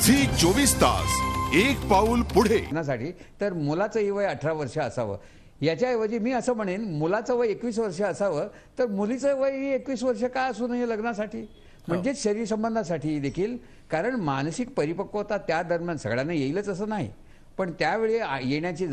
Zee 24 तास एक पाऊल पुढे. तर मुलाचंही वय 18 वर्ष असावं. याच्याऐवजी मी असं म्हणेन मुलाचं वय 21 वर्ष असावं तर मुलीचं वय 21 वर्ष का असू नये लग्नासाठी. म्हणजे शरीर संबंधासाठी देखील. कारण मानसिक परिपक्वता त्या दरम्यान सगळ्यांना येईलच असं नाही, पण त्यावेळी येण्याची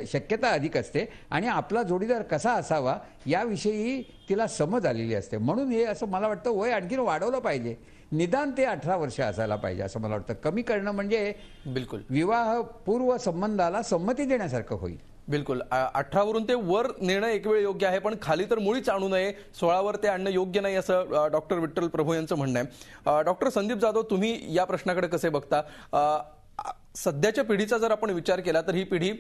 शक्यता अधिक असते आणि आपला जोडीदार कसा असावा याविषयी तिला समज आलेली असते. म्हणून हे असं मला वाटतं वय आणखीन वाढवलं पाहिजे. निदान ते 18 वर्ष असायला पाहिजे असं मला वाटतं. कमी करणं म्हणजे बिलकुल विवाह पूर्व संबंधाला संमती देण्यासारखं होईल. बिलकुल 18 वरून ते वर नेणं एक वेळ योग्य आहे, पण खाली तर मुळीच आणू नये. 16 वर ते आणणं योग्य नाही असं डॉक्टर विठ्ठल प्रभू यांचं म्हणणं आहे. डॉक्टर संदीप जाधव, तुम्ही या प्रश्नाकडे कसे बघता? सध्याच्या पिढीचा जर आपण विचार केला तर ही पिढी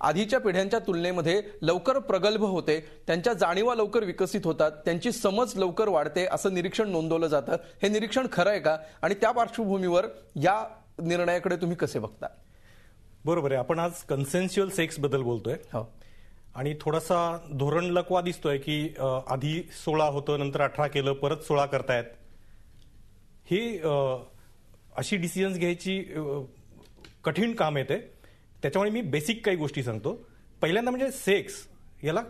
आधीच्या पिढ्यांच्या तुलनेमध्ये लवकर प्रगल्भ होते, त्यांच्या जाणीवा लवकर विकसित होतात, त्यांची समज लवकर वाढते असं निरीक्षण नोंदवलं जातं. हे निरीक्षण खरं आहे का? आणि त्या पार्श्वभूमीवर या निर्णयाकडे तुम्ही कसे बघता? बरोबर आहे. आपण आज कन्सेन्शुअल सेक्स बद्दल बोलतोय आणि थोडासा धोरण लकवा दिसतोय की आधी 16 होतं, नंतर 18 केलं, परत 16 करतायत. ही अशी डिसिजन्स घ्यायची कठीण काम येते. त्याच्यामुळे मी बेसिक काही गोष्टी सांगतो. पहिल्यांदा म्हणजे सेक्स याला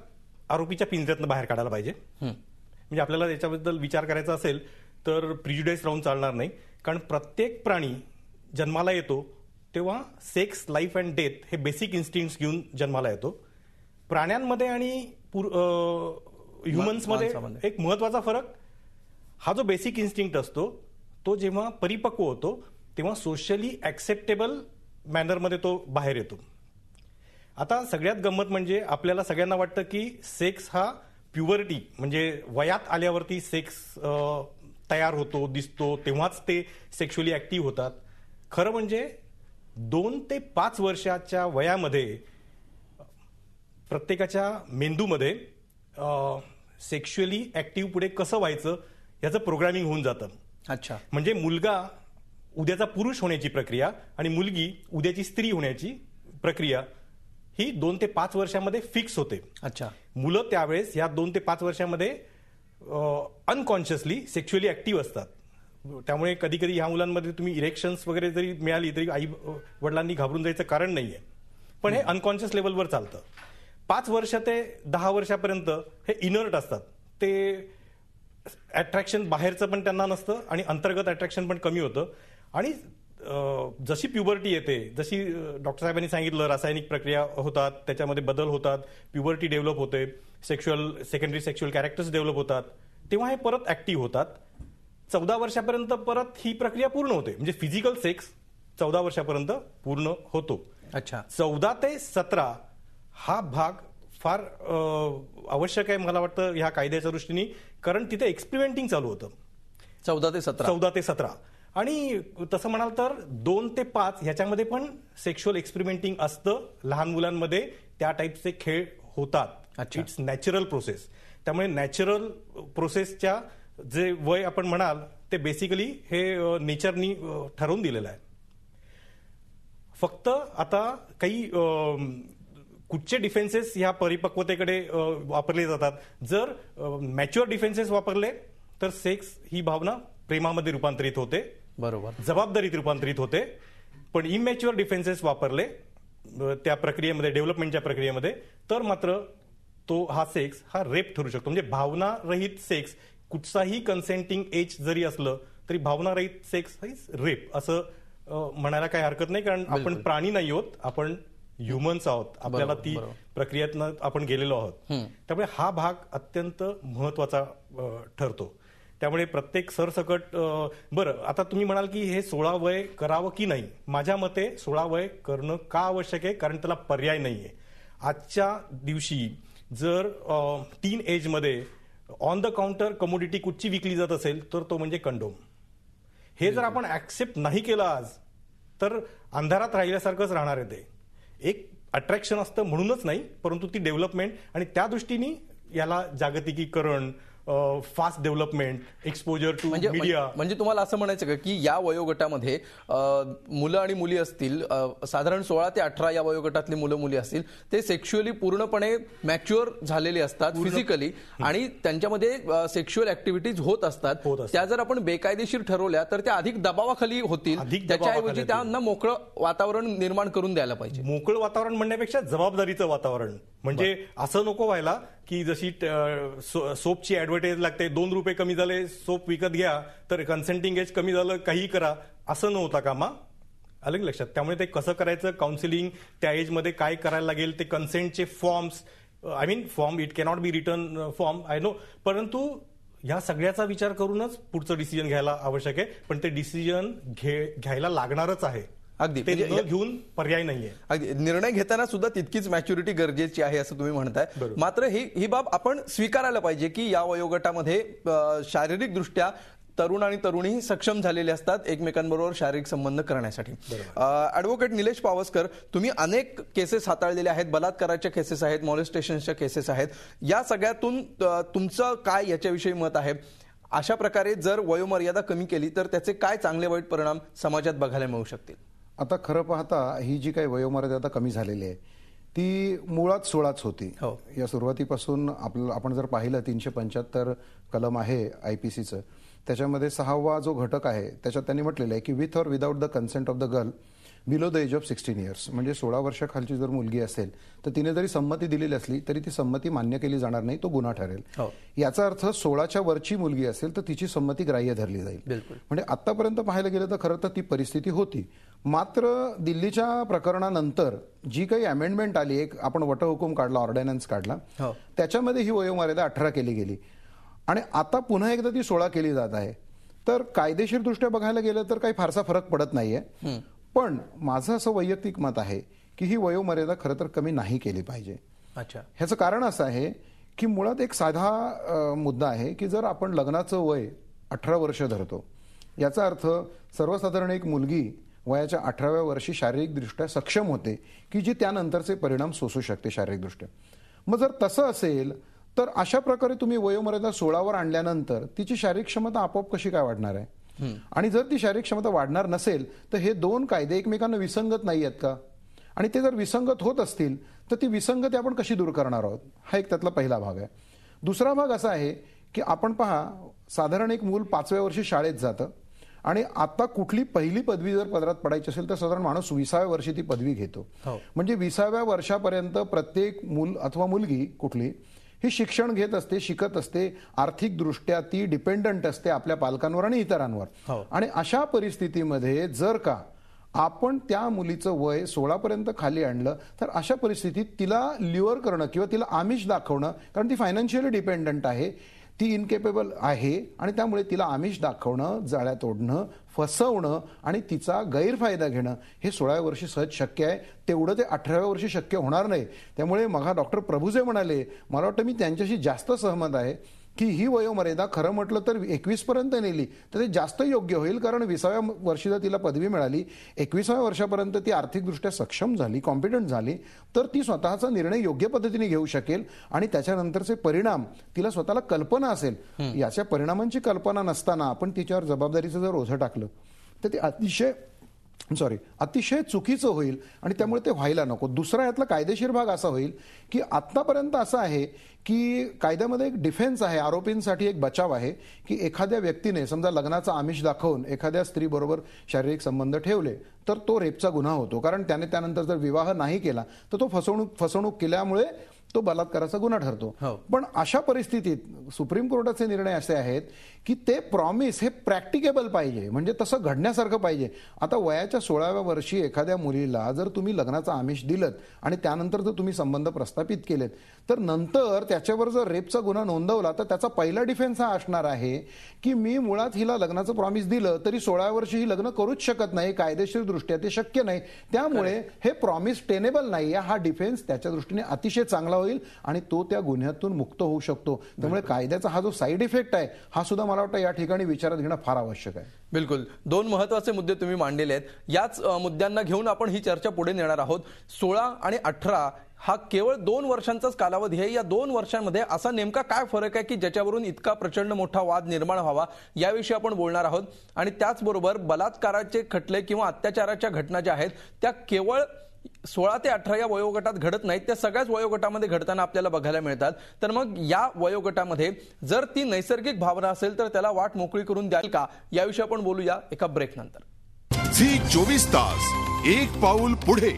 आरोपीच्या पिंजऱ्यातनं बाहेर काढायला पाहिजे. म्हणजे आपल्याला याच्याबद्दल विचार करायचा असेल तर प्रिज्युडाइस राहून चालणार नाही. कारण प्रत्येक प्राणी जन्माला येतो तेव्हा सेक्स, लाईफ अँड डेथ हे बेसिक इन्स्टिंक्ट्स घेऊन जन्माला येतो. प्राण्यांमध्ये आणि ह्युमन्समध्ये एक महत्वाचा फरक, हा जो बेसिक इन्स्टिंक्ट असतो तो जेव्हा परिपक्व होतो तेव्हा सोशली ऍक्सेप्टेबल मॅनरमध्ये तो बाहेर येतो. आता सगळ्यात गंमत म्हणजे आपल्याला सगळ्यांना वाटतं की सेक्स हा प्युबर्टी म्हणजे वयात आल्यावरती सेक्स तयार होतो, दिसतो, तेव्हाच ते सेक्शुअली ऍक्टिव्ह होतात. खरं म्हणजे 2 ते 5 वर्षाच्या वयामध्ये प्रत्येकाच्या मेंदूमध्ये सेक्शुअली ऍक्टिव्ह पुढे कसं व्हायचं याचं प्रोग्रामिंग होऊन जातं. अच्छा. म्हणजे मुलगा उद्याचा पुरुष होण्याची प्रक्रिया आणि मुलगी उद्याची स्त्री होण्याची प्रक्रिया ही 2 ते 5 वर्षामध्ये फिक्स होते. अच्छा. मुलं त्यावेळेस या 2 ते 5 वर्षामध्ये अनकॉन्शियसली सेक्शुअली ऍक्टिव्ह असतात. त्यामुळे कधी कधी ह्या मुलांमध्ये तुम्ही इरेक्शन्स वगैरे जरी मिळाली तरी आई वडिलांनी घाबरून जायचं कारण नाहीये. पण हे अनकॉन्शियस लेवलवर चालतं. 5 वर्ष ते 10 वर्षापर्यंत हे इनर्ट असतात. ते अट्रॅक्शन बाहेरचं पण त्यांना नसतं आणि अंतर्गत अट्रॅक्शन पण कमी होतं. आणि जशी प्युबर्टी येते, जशी डॉक्टर साहेबांनी सांगितलं रासायनिक प्रक्रिया होतात, त्याच्यामध्ये बदल होतात, प्युबर्टी डेव्हलप होते, सेकंडरी सेक्शुअल कॅरेक्टर्स डेव्हलप होतात, तेव्हा हे परत ऍक्टिव्ह होतात. 14 वर्षापर्यंत परत ही प्रक्रिया पूर्ण होते. म्हणजे फिजिकल सेक्स 14 वर्षापर्यंत पूर्ण होतो. अच्छा. 14 ते 17 हा भाग फार आवश्यक आहे मला वाटतं ह्या कायद्याच्या दृष्टीने. कारण तिथे एक्सपेरिमेंटिंग चालू होतं. 14 ते 17 आणि तसं म्हणाल तर 2 ते 5 ह्याच्यामध्ये पण सेक्शुअल एक्सपेरिमेंटिंग असतं. लहान मुलांमध्ये त्या टाईपचे खेळ होतात. It's natural process. त्यामुळे नॅचरल प्रोसेसच्या जे वय आपण म्हणाल ते बेसिकली हे नेचरनी ठरवून दिलेलं आहे. फक्त आता काही कुठचे डिफेन्सेस ह्या परिपक्वतेकडे वापरले जातात. जर मॅच्युअर डिफेन्सेस वापरले तर सेक्स ही भावना प्रेमामध्ये रूपांतरित होते, बरोबर, जबाबदारीत रूपांतरित होते. पण इमॅच्युअर डिफेन्सेस वापरले त्या प्रक्रियेमध्ये, डेव्हलपमेंटच्या प्रक्रियेमध्ये, तर मात्र तो हा सेक्स हा रेप ठरू शकतो. म्हणजे भावना रहित सेक्स, कुठचाही कन्सेंटिंग एज जरी असलं तरी भावना रहित सेक्स इज रेप असं म्हणायला काही हरकत नाही. कारण आपण प्राणी नाही आहोत, आपण ह्युमन्स आहोत. आपल्याला ती प्रक्रियेतनं आपण गेलेलो आहोत. त्यामुळे हा भाग अत्यंत महत्वाचा ठरतो. त्यामुळे प्रत्येक सरसकट बरं, आता तुम्ही म्हणाल की हे 16 वय करावं की नाही. माझ्या मते 16 वय करणं का आवश्यक आहे? कारण त्याला पर्याय नाहीये. आजच्या दिवशी जर टीन एजमध्ये ऑन द काउंटर कमोडिटी कुठची विकली जात असेल तर तो म्हणजे कंडोम. हे जर आपण ऍक्सेप्ट नाही केलं आज तर अंधारात राहिल्यासारखंच राहणार आहे. ते एक अट्रॅक्शन असतं म्हणूनच नाही, परंतु ती डेव्हलपमेंट आणि त्या दृष्टीने याला जागतिकीकरण, fast development, exposure to media. म्हणजे तुम्हाला असं म्हणायचं का की या वयोगटामध्ये मुलं आणि मुली असतील, साधारण 16 ते 18 या वयोगटातली मुलं मुली असतील, ते सेक्शुअली पूर्णपणे मॅच्युअर झालेली असतात फिजिकली आणि त्यांच्यामध्ये सेक्शुअल ऍक्टिव्हिटीज होत असतात. त्या जर आपण बेकायदेशीर ठरवल्या तर त्या अधिक दबावाखाली होतील. त्याच्याऐवजी त्यांना मोकळं वातावरण निर्माण करून द्यायला पाहिजे. मोकळं वातावरण म्हणण्यापेक्षा जबाबदारीचं वातावरण. म्हणजे असं नको व्हायला की जशी सोपची ऍडव्हर्टाईज लागते, 2 रुपये कमी झाले सोप विकत घ्या, तर कन्सेंटिंग एज कमी झालं काही करा, असं नव्हता कामा. आलं की लक्षात? त्यामुळे ते कसं करायचं, काउन्सिलिंग, त्या एजमध्ये काय करायला लागेल, ते कन्सेंटचे forms, I mean form, it cannot be return form, I know, परंतु ह्या सगळ्याचा विचार करूनच पुढचं डिसिजन घ्यायला आवश्यक आहे. पण ते डिसिजन घ्यायला लागणारच आहे. अगदी ते न घेऊन पर्याय नाहीये. अगदी निर्णय घेताना सुद्धा तितकीच मॅच्युरिटी गरजेची आहे असं तुम्ही म्हणताय. मात्र ही बाब आपण स्वीकारायला पाहिजे की या वयोगटामध्ये शारीरिक दृष्ट्या तरुण आणि तरुणी सक्षम झालेले असतात एकमेकांबरोबर शारीरिक संबंध करण्यासाठी. ॲडव्होकेट निलेश पावसकर, तुम्ही अनेक केसेस हाताळलेल्या आहेत, बलात्काराच्या केसेस आहेत, मॉलेस्टेशनच्या केसेस आहेत. या सगळ्यातून तुमचं काय याच्याविषयी मत आहे? अशा प्रकारे जर वयोमर्यादा कमी केली तर त्याचे काय चांगले वाईट परिणाम समाजात बघायला मिळू शकतील? आता खरं पाहता ही जी काही वयोमर्यादा कमी झालेली आहे ती मुळात 16च होती. या सुरुवातीपासून आपण जर पाहिलं 375 कलम आहे IPCचं, त्याच्यामध्ये 6वा जो घटक आहे त्याच्यात त्यांनी म्हटलेलं आहे की with or without the consent of the girl below the age of 16 years, म्हणजे 16 वर्षाखालची जर मुलगी असेल तर तिने जरी संमती दिलेली असली तरी ती संमती मान्य केली जाणार नाही, तो गुन्हा ठरेल. याचा अर्थ 16च्या वरची मुलगी असेल तर तिची संमती ग्राह्य धरली जाईल. म्हणजे आतापर्यंत पाहायला गेलं तर खरं तर ती परिस्थिती होती. मात्र दिल्लीच्या प्रकरणानंतर जी काही अमेंडमेंट आली, एक आपण वटहुकूम काढला, ऑर्डिनन्स काढला, त्याच्यामध्ये ही वयोमर्यादा 18 केली गेली आणि आता पुन्हा एकदा ती 16 केली जात आहे. तर कायदेशीर दृष्ट्या बघायला गेलं तर काही फारसा फरक पडत नाहीये. पण माझं असं वैयक्तिक मत आहे की ही वयोमर्यादा खरं तर कमी नाही केली पाहिजे. ह्याचं कारण असं आहे की मुळात एक साधा मुद्दा आहे की जर आपण लग्नाचं वय 18 वर्ष धरतो, याचा अर्थ सर्वसाधारण एक मुलगी वयाच्या 18व्या वर्षी शारीरिकदृष्ट्या सक्षम होते की जी त्यानंतरचे परिणाम सोसू शकते शारीरिकदृष्ट्या. मग जर तसं असेल तर अशा प्रकारे तुम्ही वयोमर्यादा 16वर आणल्यानंतर तिची शारीरिक क्षमता आपोआप कशी काय वाढणार आहे? आणि जर ती शारीरिक क्षमता वाढणार नसेल तर हे दोन कायदे एकमेकांना विसंगत नाही आहेत का? आणि ते जर विसंगत होत असतील तर ती विसंगती आपण कशी दूर करणार आहोत? हा एक त्यातला पहिला भाग आहे. दुसरा भाग असा आहे की आपण पहा, साधारण एक मूल 5व्या वर्षी शाळेत जातं आणि आता कुठली पहिली पदवी जर पदरात पडायची असेल तर साधारण माणूस 20व्या वर्षी ती पदवी घेतो. म्हणजे 20व्या वर्षापर्यंत प्रत्येक मूल अथवा मुलगी कुठली ही शिक्षण घेत असते, शिकत असते, आर्थिकदृष्ट्या ती डिपेंडंट असते आपल्या पालकांवर आणि इतरांवर. आणि अशा परिस्थितीमध्ये जर का आपण त्या मुलीचं वय 16 पर्यंत खाली आणलं तर अशा परिस्थितीत तिला ल्युअर करणं किंवा तिला आमिष दाखवणं, कारण ती फायनान्शियली डिपेंडंट आहे, ती इनकेपेबल आहे आणि त्यामुळे तिला आमिष दाखवणं, जाळ्यात ओढणं, फसवणं आणि तिचा गैरफायदा घेणं हे 16व्या वर्षी सहज शक्य आहे. तेवढं ते 18व्या वर्षी शक्य होणार नाही. त्यामुळे मग डॉक्टर प्रभू जे म्हणाले, मला वाटतं मी त्यांच्याशी जास्त सहमत आहे की ही वयोमर्यादा खरं म्हटलं तर 21 पर्यंत नेली तर ते जास्त योग्य होईल. कारण 20व्या वर्षी जर तिला पदवी मिळाली, 21व्या वर्षापर्यंत ती आर्थिकदृष्ट्या सक्षम झाली, कॉम्पिटंट झाली, तर ती स्वतःचा निर्णय योग्य पद्धतीने घेऊ शकेल आणि त्याच्यानंतरचे परिणाम तिला स्वतःला कल्पना असेल. याच्या परिणामांची कल्पना नसताना आपण तिच्यावर जबाबदारीचं जर ओझं टाकलं तर ते अतिशय चुकीचं होईल आणि त्यामुळे ते व्हायला नको. दुसरा यातला कायदेशीर भाग असा होईल की आतापर्यंत असं आहे की कायद्यामध्ये एक डिफेन्स आहे, आरोपींसाठी एक बचाव आहे की एखाद्या व्यक्तीने समजा लग्नाचा आमिष दाखवून एखाद्या स्त्रीबरोबर शारीरिक संबंध ठेवले तर तो रेपचा गुन्हा होतो. कारण त्याने त्यानंतर जर विवाह नाही केला तर तो फसवणूक केल्यामुळे तो बलात्काराचा गुन्हा ठरतो. पण अशा परिस्थितीत सुप्रीम कोर्टाचे निर्णय असे आहेत की ते प्रॉमिस हे प्रॅक्टिकेबल पाहिजे, म्हणजे तसं घडण्यासारखं पाहिजे. आता वयाच्या 16व्या वर्षी एखाद्या मुलीला जर तुम्ही लग्नाचा आमिष दिलं आणि त्यानंतर जर तुम्ही संबंध प्रस्थापित केलेत तर नंतर त्याच्यावर जर रेपचा गुन्हा नोंदवला तर त्याचा पहिला डिफेन्स हा असणार आहे की मी मुळात हिला लग्नाचं प्रॉमिस दिलं तरी 16व्या वर्षी ही लग्न करूच शकत नाही, कायदेशीर दृष्ट्या ते शक्य नाही, त्यामुळे हे प्रॉमिस टेनेबल नाही. हा डिफेन्स त्याच्या दृष्टीने अतिशय चांगला होईल आणि तो त्या गुन्ह्यातून मुक्त होऊ शकतो. त्यामुळे कायद्याचा हा जो साईड इफेक्ट आहे हा सुद्धा मला मला वाटतं या ठिकाणी विचारात घेणं फार आवश्यक आहे. बिलकुल, दोन महत्वाचे मुद्दे तुम्ही मांडलेले आहेत. याच मुद्द्यांना घेऊन आपण ही चर्चा पुढे नेणार आहोत. 16 आणि 18 हा केवळ 2 वर्षांचाच कालावधी आहे. या 2 वर्षांमध्ये असा नेमका काय फरक आहे की ज्याच्यावरून इतका प्रचंड मोठा वाद निर्माण व्हावा, याविषयी आपण बोलणार आहोत. आणि त्याचबरोबर बलात्काराचे खटले किंवा अत्याचाराच्या घटना ज्या आहेत त्या केवळ 16 ते 18 या वयोगटात घडत नाहीत, त्या सगळ्याच वयोगटामध्ये घडताना आपल्याला बघायला मिळतात. तर मग या वयोगटामध्ये जर ती नैसर्गिक भावना असेल तर त्याला वाट मोकळी करून द्याल का, याविषयी आपण बोलूया एका ब्रेक नंतर. झी 24 तास, एक पाऊल पुढे.